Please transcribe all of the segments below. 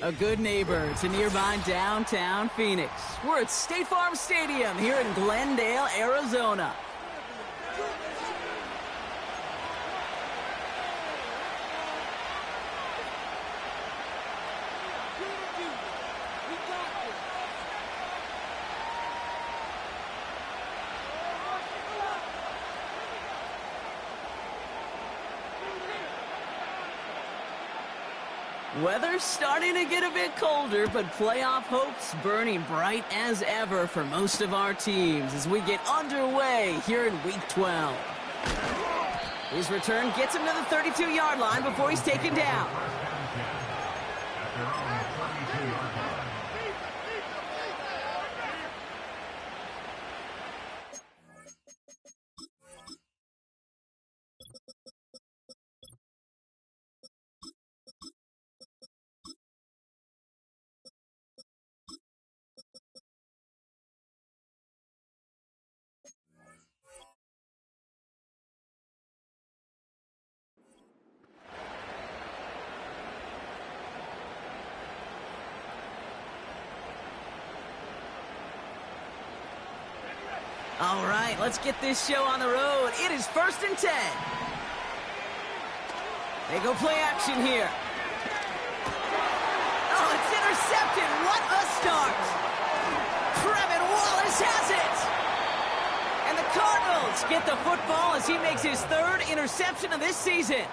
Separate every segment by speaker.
Speaker 1: A good neighbor to nearby downtown Phoenix. We're at State Farm Stadium here in Glendale, Arizona. Weather's starting to get a bit colder, but playoff hopes burning bright as ever for most of our teams as we get underway here in Week 12. His return gets him to the 32-yard line before he's taken down. All right, let's get this show on the road. It is 1st and 10. They go play action here. Oh, it's intercepted. What a start. Trevin Wallace has it. And the Cardinals get the football as he makes his 3rd interception of this season.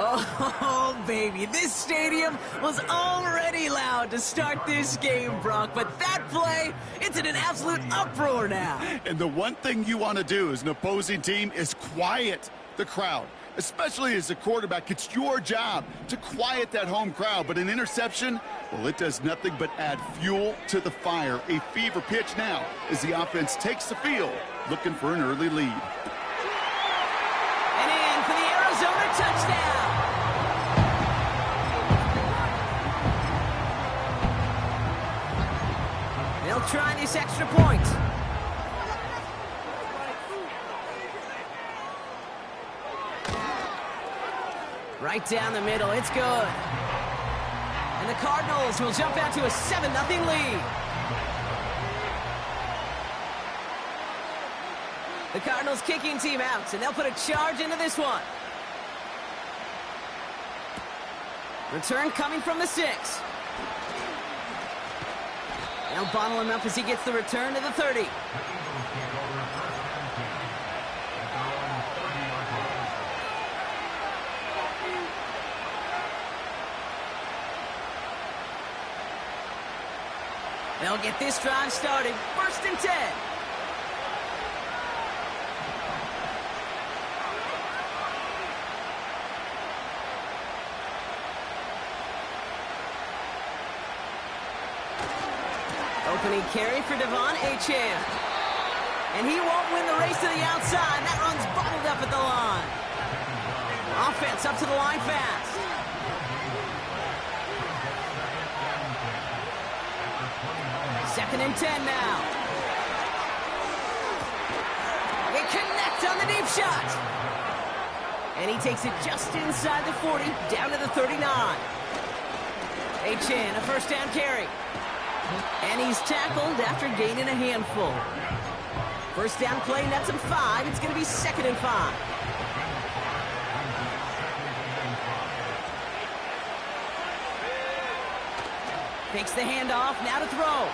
Speaker 1: Oh, baby, this stadium was already loud to start this game, Brock, but that play, it's in an absolute uproar now.
Speaker 2: And the one thing you want to do as an opposing team is quiet the crowd, especially as a quarterback. It's your job to quiet that home crowd, but an interception, well, it does nothing but add fuel to the fire. A fever pitch now as the offense takes the field, looking for an early lead.
Speaker 1: And in for the Arizona touchdown. They'll try this extra point. Right down the middle, it's good. And the Cardinals will jump out to a 7-0 lead. The Cardinals kicking team out, and they'll put a charge into this one. Return coming from the 6. They'll bottle him up as he gets the return to the 30. They'll get this drive started. 1st and 10. Opening carry for Devon Achane. And he won't win the race to the outside. That run's bottled up at the line. Offense up to the line fast. Second and 10 now. They connect on the deep shot. And he takes it just inside the 40, down to the 39. Achane, a 1st down carry. And he's tackled after gaining a handful. 1st down play, nets him 5. It's going to be 2nd and 5. Takes the handoff, now to throw.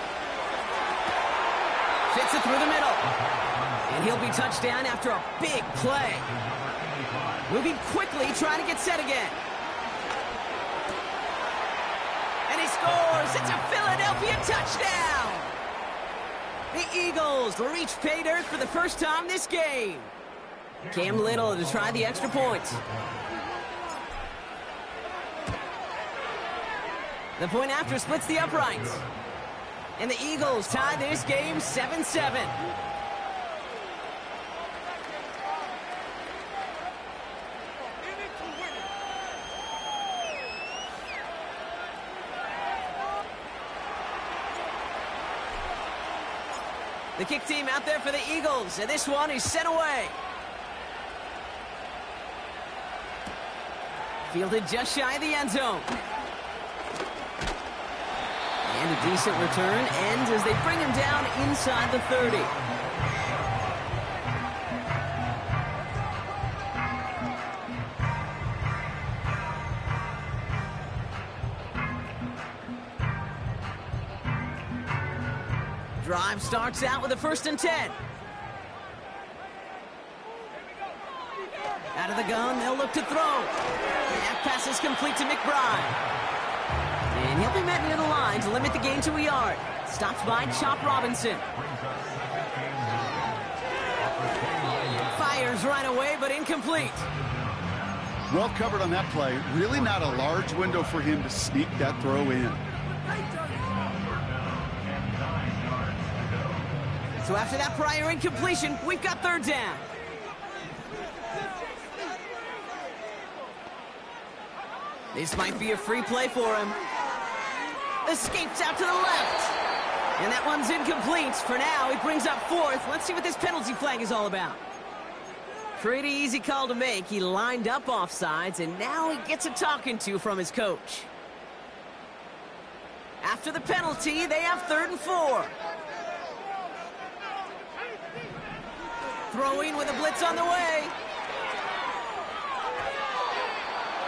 Speaker 1: Fits it through the middle. And he'll be touched down after a big play. Moving quickly, trying to get set again. And he scores! It's a Philadelphia touchdown! The Eagles reach pay dirt for the first time this game. Cam Little to try the extra point. The point after splits the uprights. And the Eagles tie this game 7-7. The kick team out there for the Eagles, and this one is sent away. Fielded just shy of the end zone. And a decent return ends as they bring him down inside the 30. Drive starts out with a 1st and 10. Out of the gun, they'll look to throw. That pass is complete to McBride. And he'll be met near the line to limit the gain to a yard. Stops by Chop Robinson. Fires right away, but incomplete.
Speaker 2: Well covered on that play. Really not a large window for him to sneak that throw in.
Speaker 1: So after that prior incompletion, we've got 3rd down. This might be a free play for him. Escapes out to the left. And that one's incomplete. For now, he brings up 4th. Let's see what this penalty flag is all about. Pretty easy call to make. He lined up offsides, and now he gets a talking to from his coach. After the penalty, they have 3rd and 4. Throwing with a blitz on the way.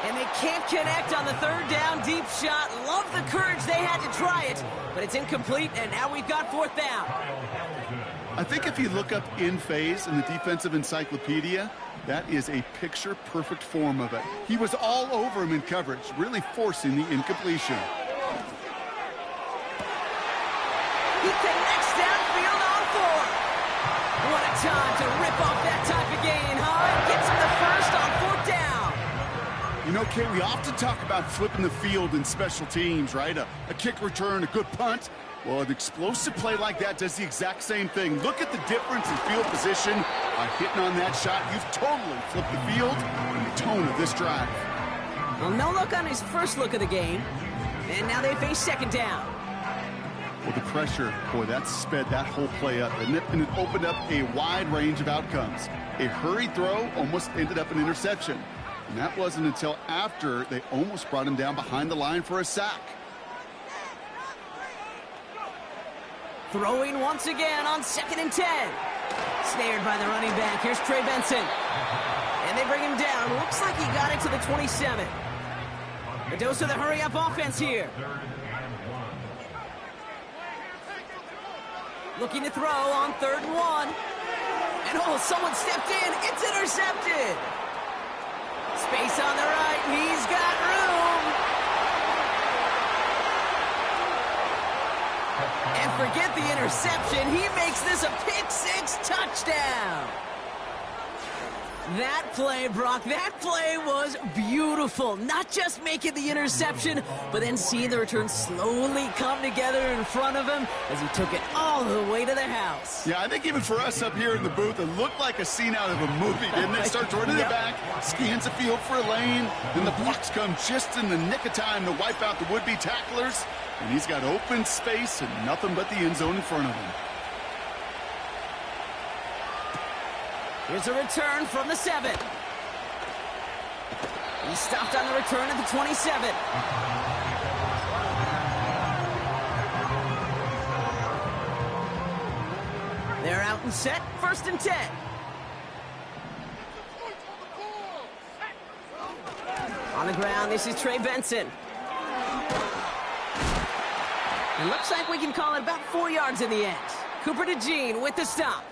Speaker 1: And they can't connect on the 3rd down deep shot. Love the courage they had to try it, but it's incomplete, and now we've got 4th down.
Speaker 2: I think if you look up in phase in the defensive encyclopedia, that is a picture-perfect form of it. He was all over him in coverage, really forcing the incompletion.
Speaker 1: He connects downfield on 4. What a time to rip off that type of gain, huh? Gets him the 1st on 4th down.
Speaker 2: You know, Kay, we often talk about flipping the field in special teams, right? A kick return, a good punt. Well, an explosive play like that does the exact same thing. Look at the difference in field position. By hitting on that shot, you've totally flipped the field and the tone of this drive.
Speaker 1: Well, no look on his first look of the game. And now they face 2nd down.
Speaker 2: Well, the pressure, boy, that sped that whole play up, and it opened up a wide range of outcomes. A hurried throw almost ended up an interception. And that wasn't until after they almost brought him down behind the line for a sack.
Speaker 1: Throwing once again on 2nd and 10. Snared by the running back. Here's Trey Benson. And they bring him down. Looks like he got it to the 27. A dose of the hurry-up offense here. Looking to throw on 3rd and 1. And oh, someone stepped in. It's intercepted. Space on the right. He's got room. And forget the interception. He makes this a pick-6 touchdown. That play, Brock, that play was beautiful. Not just making the interception, but then seeing the return slowly come together in front of him as he took it all the way to the house.
Speaker 2: Yeah, I think even for us up here in the booth, it looked like a scene out of a movie, didn't it? Starts running the back, scans the field for a lane, then the blocks come just in the nick of time to wipe out the would-be tacklers, and he's got open space and nothing but the end zone in front of him.
Speaker 1: Here's a return from the 7. He stopped on the return at the 27. They're out and set, 1st and 10. On the ground, this is Trey Benson. It looks like we can call it about 4 yards in the end. Cooper DeJean with the stop.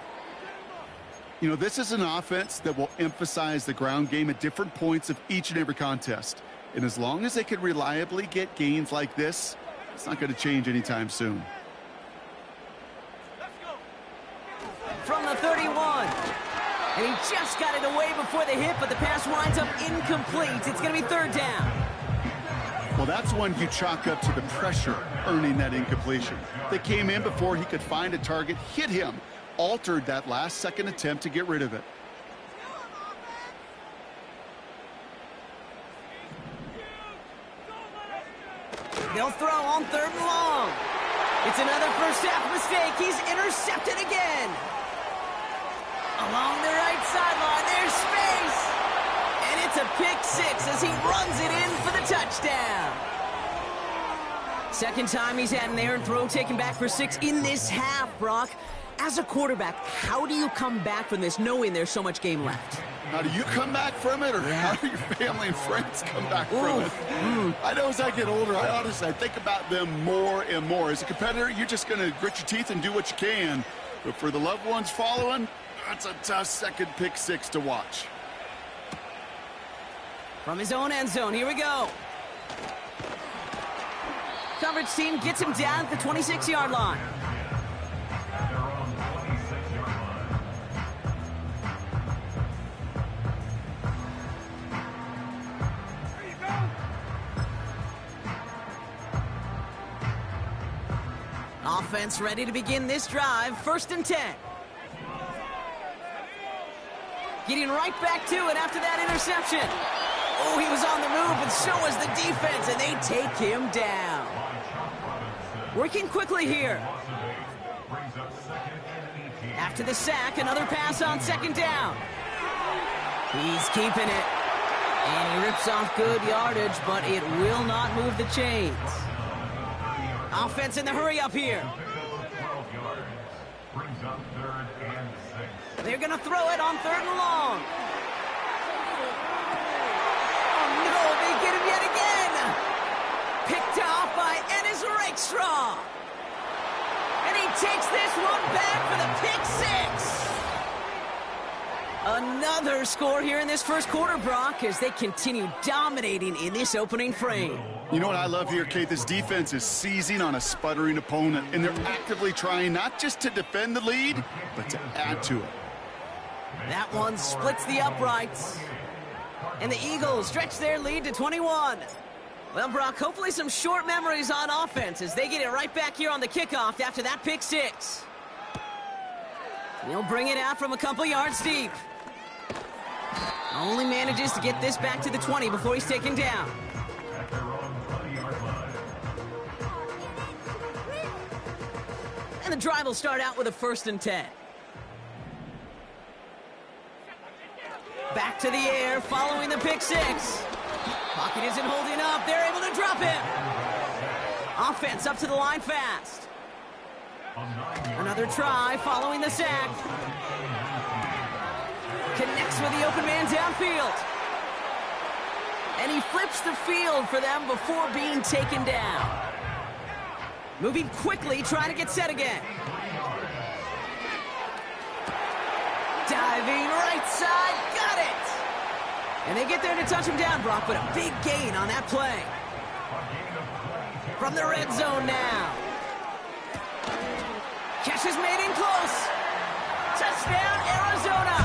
Speaker 2: You know, this is an offense that will emphasize the ground game at different points of each and every contest. And as long as they can reliably get gains like this, it's not going to change anytime soon.
Speaker 1: From the 31. And he just got it away before the hit, but the pass winds up incomplete. It's going to be 3rd down.
Speaker 2: Well, that's one you chalk up to the pressure earning that incompletion. They came in before he could find a target, hit him, altered that last-second attempt to get rid of it.
Speaker 1: They'll throw on 3rd and long. It's another first-half mistake. He's intercepted again. Along the right sideline, there's space. And it's a pick-6 as he runs it in for the touchdown. Second time he's had an errant throw taken back for 6 in this half, Brock. As a quarterback, how do you come back from this knowing there's so much game left?
Speaker 2: How do you come back from it, or how do your family and friends come back from it? I know as I get older, I think about them more and more. As a competitor, you're just going to grit your teeth and do what you can. But for the loved ones following, that's a tough second pick 6 to watch.
Speaker 1: From his own end zone, here we go. Coverage team gets him down at the 26-yard line. Offense ready to begin this drive. 1st and 10. Getting right back to it after that interception. Oh, he was on the move, and so was the defense, and they take him down. Working quickly here. After the sack, another pass on 2nd down. He's keeping it. And he rips off good yardage, but it will not move the chains. Offense in the hurry up here. They're going to throw it on 3rd and long. Oh, no, they get him yet again. Picked off by Ennis Rakestraw. And he takes this one back for the pick 6. Another score here in this first quarter, Brock, as they continue dominating in this opening frame.
Speaker 2: You know what I love here, Kate? This defense is seizing on a sputtering opponent, and they're actively trying not just to defend the lead, but to add to it.
Speaker 1: That one splits the uprights. And the Eagles stretch their lead to 21. Well, Brock, hopefully some short memories on offense as they get it right back here on the kickoff after that pick 6. He'll bring it out from a couple yards deep. Only manages to get this back to the 20 before he's taken down. And the drive will start out with a 1st and 10. Back to the air, following the pick 6. Pocket isn't holding up. They're able to drop him. Offense up to the line fast. Another try following the sack. Connects with the open man downfield. And he flips the field for them before being taken down. Moving quickly, trying to get set again. Diving right side, got it! And they get there to touch him down, Brock, but a big gain on that play. From the red zone now. Catch is made in close. Touchdown, Arizona!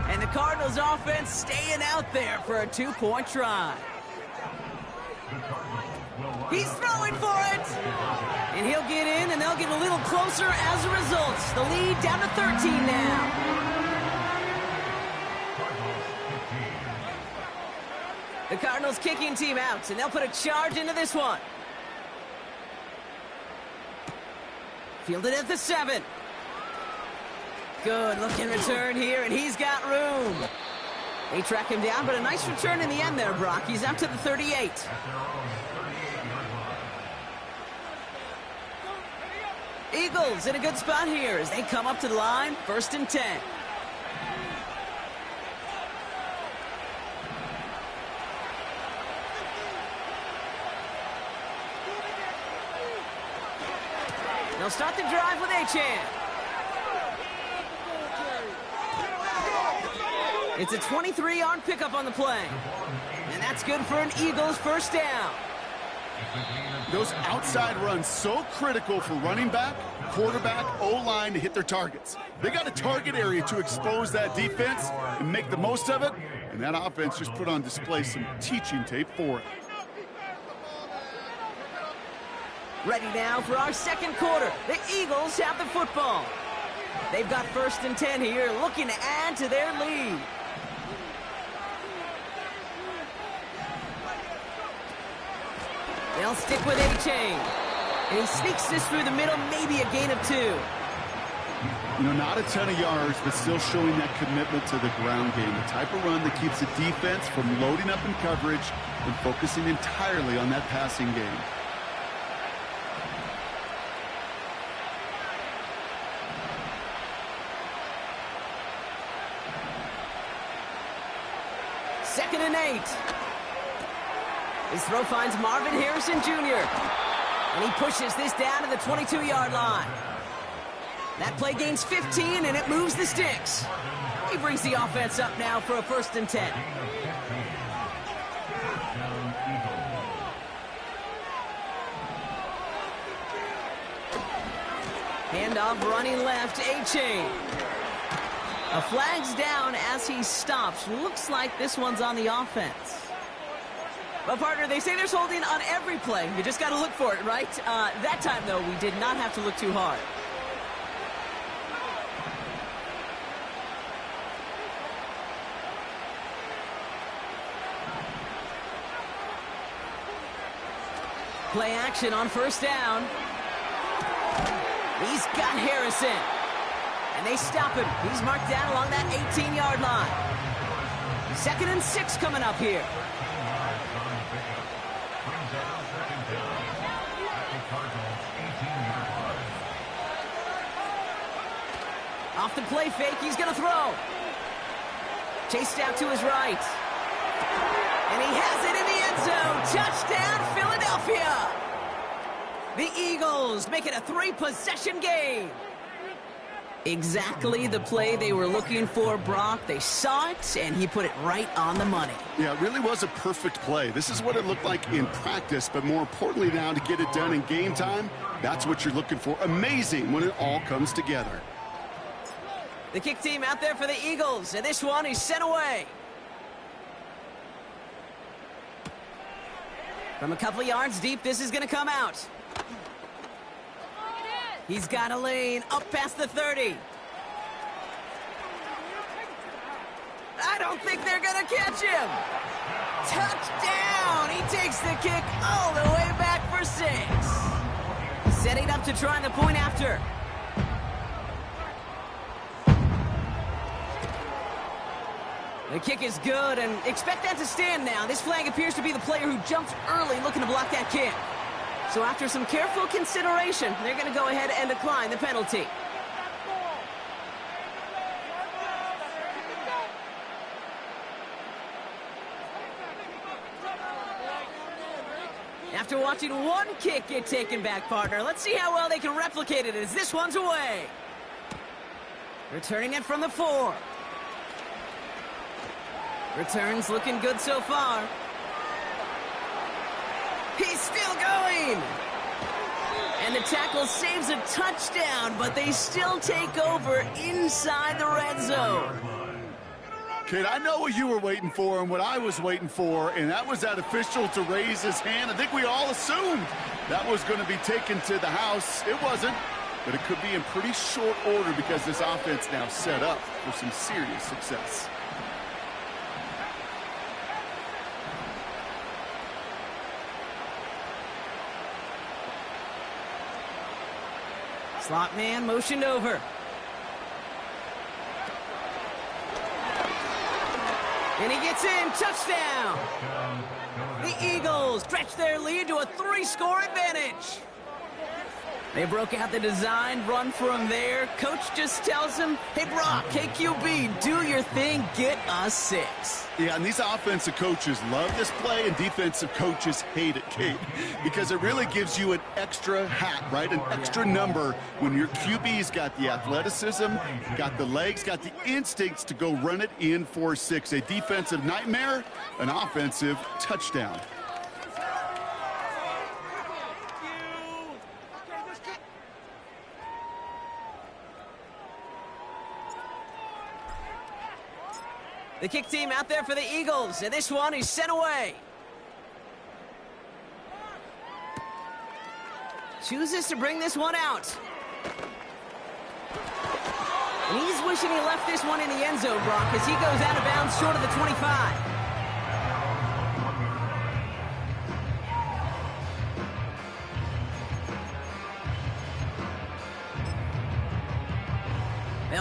Speaker 1: And the Cardinals offense staying out there for a 2-point try. He's throwing for it! And he'll get in, and they'll get a little closer as a result. The lead down to 13 now. The Cardinals kicking team out, and they'll put a charge into this one. Fielded at the 7. Good looking return here, and he's got room. They track him down, but a nice return in the end there, Brock. He's out to the 38. Eagles in a good spot here as they come up to the line, 1st and 10. They'll start the drive with Achane. It's a 23-yard pickup on the play. And that's good for an Eagles 1st down.
Speaker 2: Those outside runs so critical for running back, quarterback, O-line to hit their targets. They got a target area to expose that defense and make the most of it. And that offense just put on display some teaching tape for it.
Speaker 1: Ready now for our second quarter. The Eagles have the football. They've got 1st and 10 here, looking to add to their lead. They'll stick with Achane. And he sneaks this through the middle, maybe a gain of 2.
Speaker 2: You know, not a ton of yards, but still showing that commitment to the ground game. The type of run that keeps the defense from loading up in coverage and focusing entirely on that passing game.
Speaker 1: Second and 8. His throw finds Marvin Harrison Jr. And he pushes this down to the 22-yard line. That play gains 15, and it moves the sticks. He brings the offense up now for a 1st and 10. Handoff running left, A-Chain. A flag's down as he stops. Looks like this one's on the offense. But, partner, they say there's holding on every play. You just got to look for it, right? That time, though, we did not have to look too hard. Play action on 1st down. He's got Harrison. And they stop him. He's marked down along that 18-yard line. 2nd and 6 coming up here. Off the play fake, he's going to throw. Chased out to his right. And he has it in the end zone. Touchdown, Philadelphia. The Eagles make it a 3-possession game. Exactly the play they were looking for, Brock. They saw it, and he put it right on the money.
Speaker 2: Yeah, it really was a perfect play. This is what it looked like in practice, but more importantly now to get it done in game time, that's what you're looking for. Amazing when it all comes together.
Speaker 1: The kick team out there for the Eagles, and this one is sent away. From a couple yards deep, this is going to come out. He's got a lane up past the 30. I don't think they're going to catch him. Touchdown! He takes the kick all the way back for 6. Setting up to try the point after. The kick is good, and expect that to stand now. This flag appears to be the player who jumped early looking to block that kick. So after some careful consideration, they're going to go ahead and decline the penalty. After watching one kick get taken back, partner, let's see how well they can replicate it as this one's away. Returning it from the 4. Returns looking good so far. He's still going. And the tackle saves a touchdown, but they still take over inside the red zone.
Speaker 2: Kid, I know what you were waiting for and what I was waiting for, and that was that official to raise his hand. I think we all assumed that was going to be taken to the house. It wasn't, but it could be in pretty short order because this offense now set up for some serious success.
Speaker 1: Slot man motioned over. And he gets in. Touchdown. The Eagles stretch their lead to a 3-score advantage. They broke out the design run from there. Coach just tells him, hey, Brock, KQB, do your thing, get us 6.
Speaker 2: Yeah, and these offensive coaches love this play, and defensive coaches hate it, Kate, because it really gives you an extra hat, right? An extra number when your QB's got the athleticism, got the legs, got the instincts to go run it in for 6. A defensive nightmare, an offensive touchdown.
Speaker 1: The kick team out there for the Eagles, and this one is sent away. Chooses to bring this one out. And he's wishing he left this one in the end zone, Brock, as he goes out of bounds short of the 25.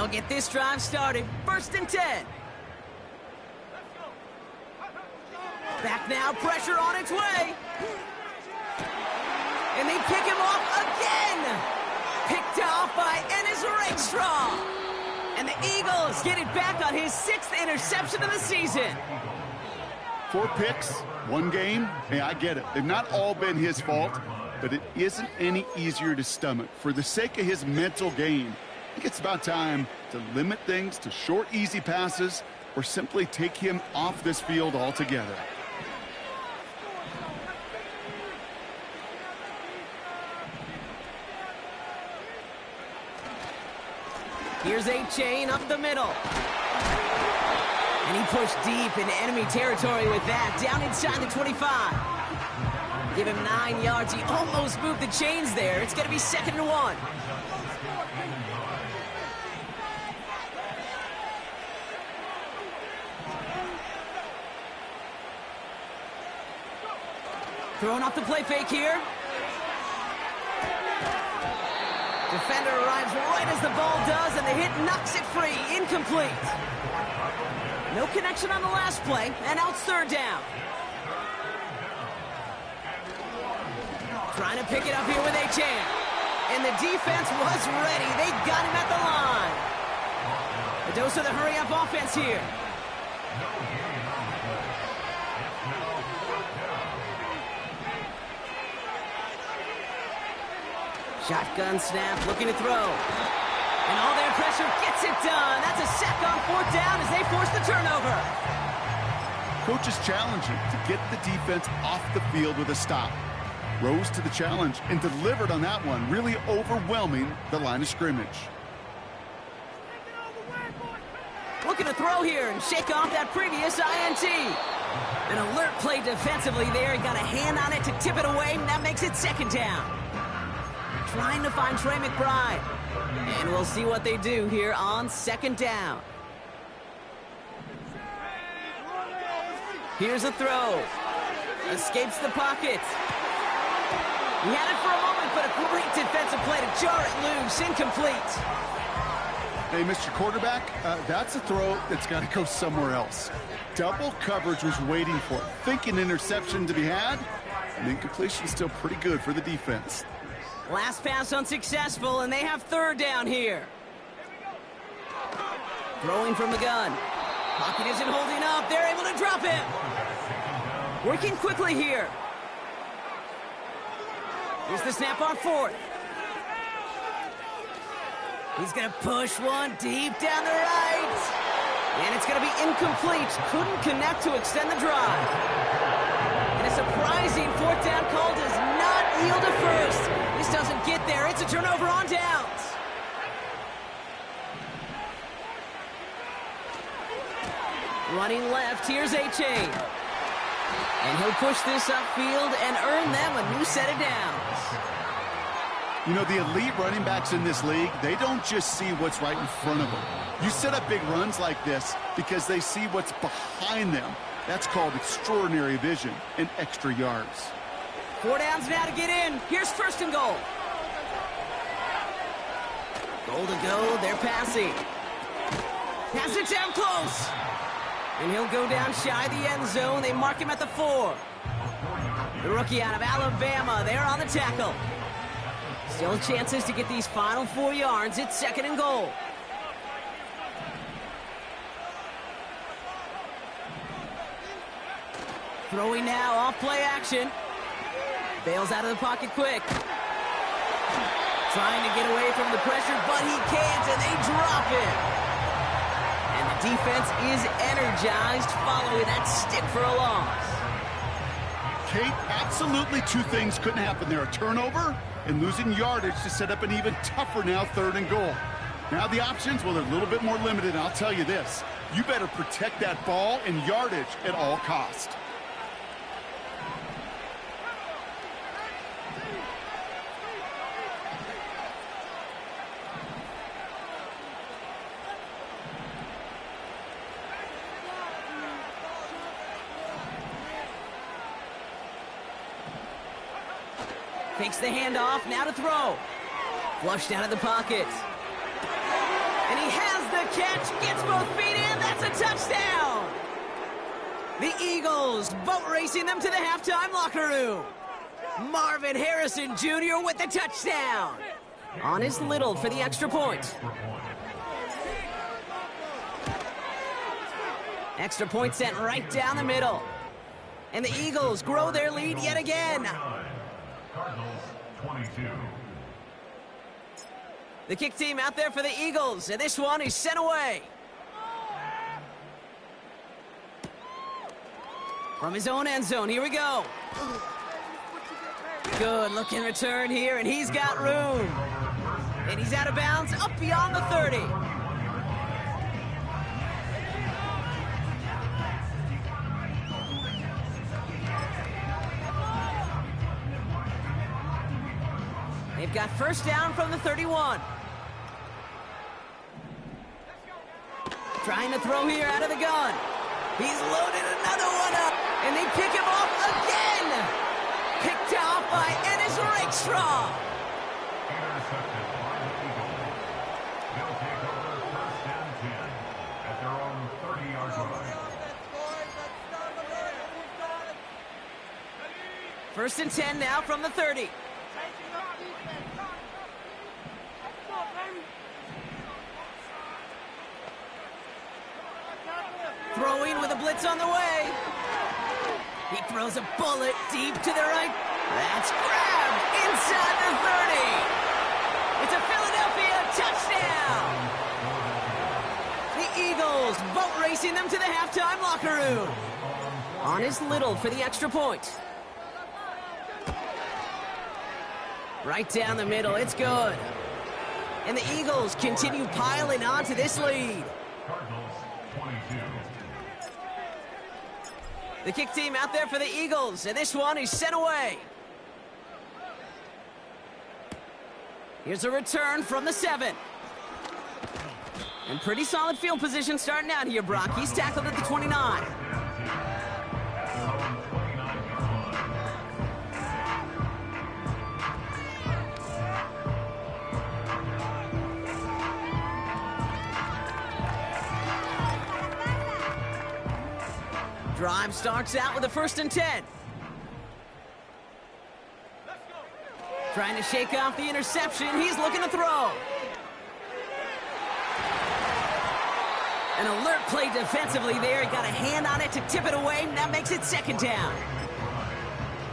Speaker 1: They'll get this drive started. 1st and 10. Back now, pressure on its way. And they pick him off again. Picked off by Ennis Rakestraw. And the Eagles get it back on his 6th interception of the season.
Speaker 2: 4 picks, 1 game. Hey, I get it. They've not all been his fault, but it isn't any easier to stomach. For the sake of his mental game, I think it's about time to limit things to short, easy passes or simply take him off this field altogether.
Speaker 1: Here's A-Chain up the middle. And he pushed deep into enemy territory with that, down inside the 25. Give him 9 yards. He almost moved the chains there. It's going to be 2nd and 1. Throwing off the play fake here. Defender arrives right as the ball does, and the hit knocks it free. Incomplete. No connection on the last play, and now it's 3rd down. Trying to pick it up here with A-Chain. And the defense was ready. They got him at the line. A dose of the hurry-up offense here. Shotgun snap, looking to throw. And all their pressure gets it done. That's a sack on 4th down as they force the turnover.
Speaker 2: Coach is challenging to get the defense off the field with a stop. Rose to the challenge and delivered on that one, really overwhelming the line of scrimmage.
Speaker 1: Looking to throw here and shake off that previous INT. An alert play defensively there. He got a hand on it to tip it away, and that makes it 2nd down. Trying to find Trey McBride. And we'll see what they do here on 2nd down. Here's a throw. Escapes the pocket. He had it for a moment, but a great defensive play to jar it loose. Incomplete.
Speaker 2: Hey, Mr. Quarterback, that's a throw that's got to go somewhere else. Double coverage was waiting for it. Thinking interception to be had, and incompletion still pretty good for the defense.
Speaker 1: Last pass unsuccessful, and they have 3rd down here. Throwing from the gun. Pocket isn't holding up. They're able to drop him. Working quickly here. Here's the snap on 4th. He's going to push one deep down the right. And it's going to be incomplete. Couldn't connect to extend the drive. And a surprising 4th down call does not yield a first. This doesn't get there. It's a turnover on downs. Running left, here's A-Chain. And he'll push this upfield and earn them a new set of downs.
Speaker 2: You know, the elite running backs in this league, they don't just see what's right in front of them. You set up big runs like this because they see what's behind them. That's called extraordinary vision and extra yards.
Speaker 1: 4 downs now to get in. Here's 1st and goal. Goal to go. They're passing. Pass it down close. And he'll go down shy of the end zone. They mark him at the 4. The rookie out of Alabama, they're on the tackle. Still chances to get these final 4 yards. It's 2nd and goal. Throwing now, off play action. Bails out of the pocket quick. Trying to get away from the pressure, but he can't, and they drop it. And the defense is energized following that stick for a loss.
Speaker 2: Kate, absolutely 2 things couldn't happen there. A turnover and losing yardage to set up an even tougher now 3rd and goal. Now the options, well, they're a little bit more limited, and I'll tell you this. You better protect that ball and yardage at all cost. Takes the handoff, now to throw. Flushed out of the pocket. And
Speaker 1: he has the catch, gets both feet in, that's a touchdown! The Eagles boat racing them to the halftime locker room. Marvin Harrison Jr. with the touchdown. On is Little for the extra point. Extra point sent right down the middle. And the Eagles grow their lead yet again.
Speaker 3: Cardinals 22.
Speaker 1: The kick team out there for the Eagles, and this one is sent away. From his own end zone, here we go. Good looking return here, and he's got room. And he's out of bounds, up beyond the 30. They've got first down from the 31. Trying to throw here out of the gun. He's loaded another one up, and they pick him off again. Picked off by Ennis Rakestraw.
Speaker 3: Intercepted by the Eagles. They'll take over first and 10 at their own 30-yard line.
Speaker 1: First and 10 now from the 30. Throwing with a blitz on the way. He throws a bullet deep to the right. That's grabbed inside the 30. It's a Philadelphia touchdown. The Eagles boat racing them to the halftime locker room. On is Little for the extra point. Right down the middle, it's good. And the Eagles continue piling on to this lead.
Speaker 3: Cardinals 22.
Speaker 1: The kick team out there for the Eagles, and this one is sent away. Here's a return from the 7. And pretty solid field position starting out here, Brock. He's tackled at the 29. Drive starts out with a first and 10. Trying to shake off the interception. He's looking to throw. An alert play defensively there. He got a hand on it to tip it away, and that makes it second down.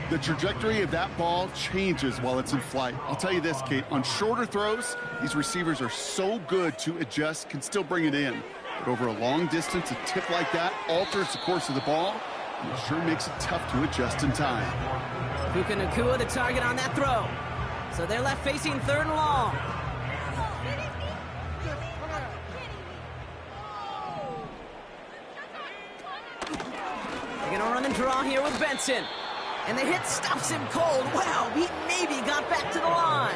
Speaker 2: The trajectory of that ball changes while it's in flight. I'll tell you this, Kate, on shorter throws, these receivers are so good to adjust, can still bring it in. But over a long distance, a tip like that alters the course of the ball, and it sure makes it tough to adjust in time.
Speaker 1: Puka Nacua the target on that throw. So they're left facing third and long. They're going to run and draw here with Benson. And the hit stops him cold. Wow, he maybe got back to the line.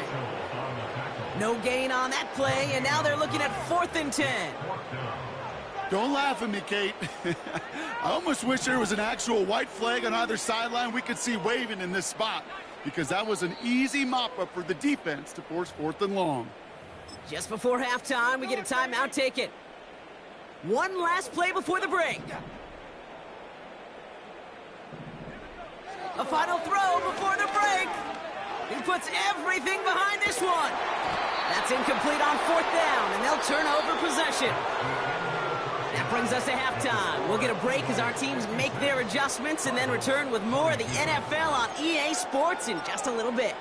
Speaker 1: No gain on that play, and now they're looking at 4th and 10.
Speaker 2: Don't laugh at me, Kate. I almost wish there was an actual white flag on either sideline we could see waving in this spot, because that was an easy mop-up for the defense to force 4th and long.
Speaker 1: Just before halftime, we get a timeout taken. One last play before the break. A final throw before the break. He puts everything behind this one. That's incomplete on 4th down, and they'll turn over possession. That brings us to halftime. We'll get a break as our teams make their adjustments and then return with more of the NFL on EA Sports in just a little bit.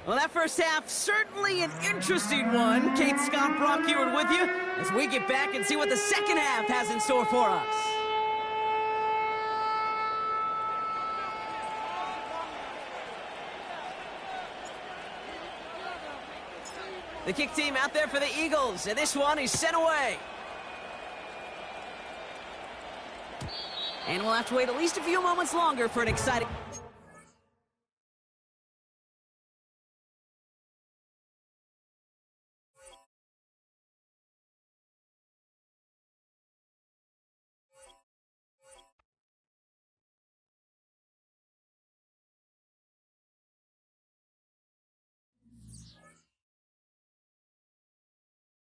Speaker 1: Well, that first half, certainly an interesting one. Kate, Scott, Brock here with you as we get back and see what the second half has in store for us. The kick team out there for the Eagles, and this one is sent away. And we'll have to wait at least a few moments longer for an exciting...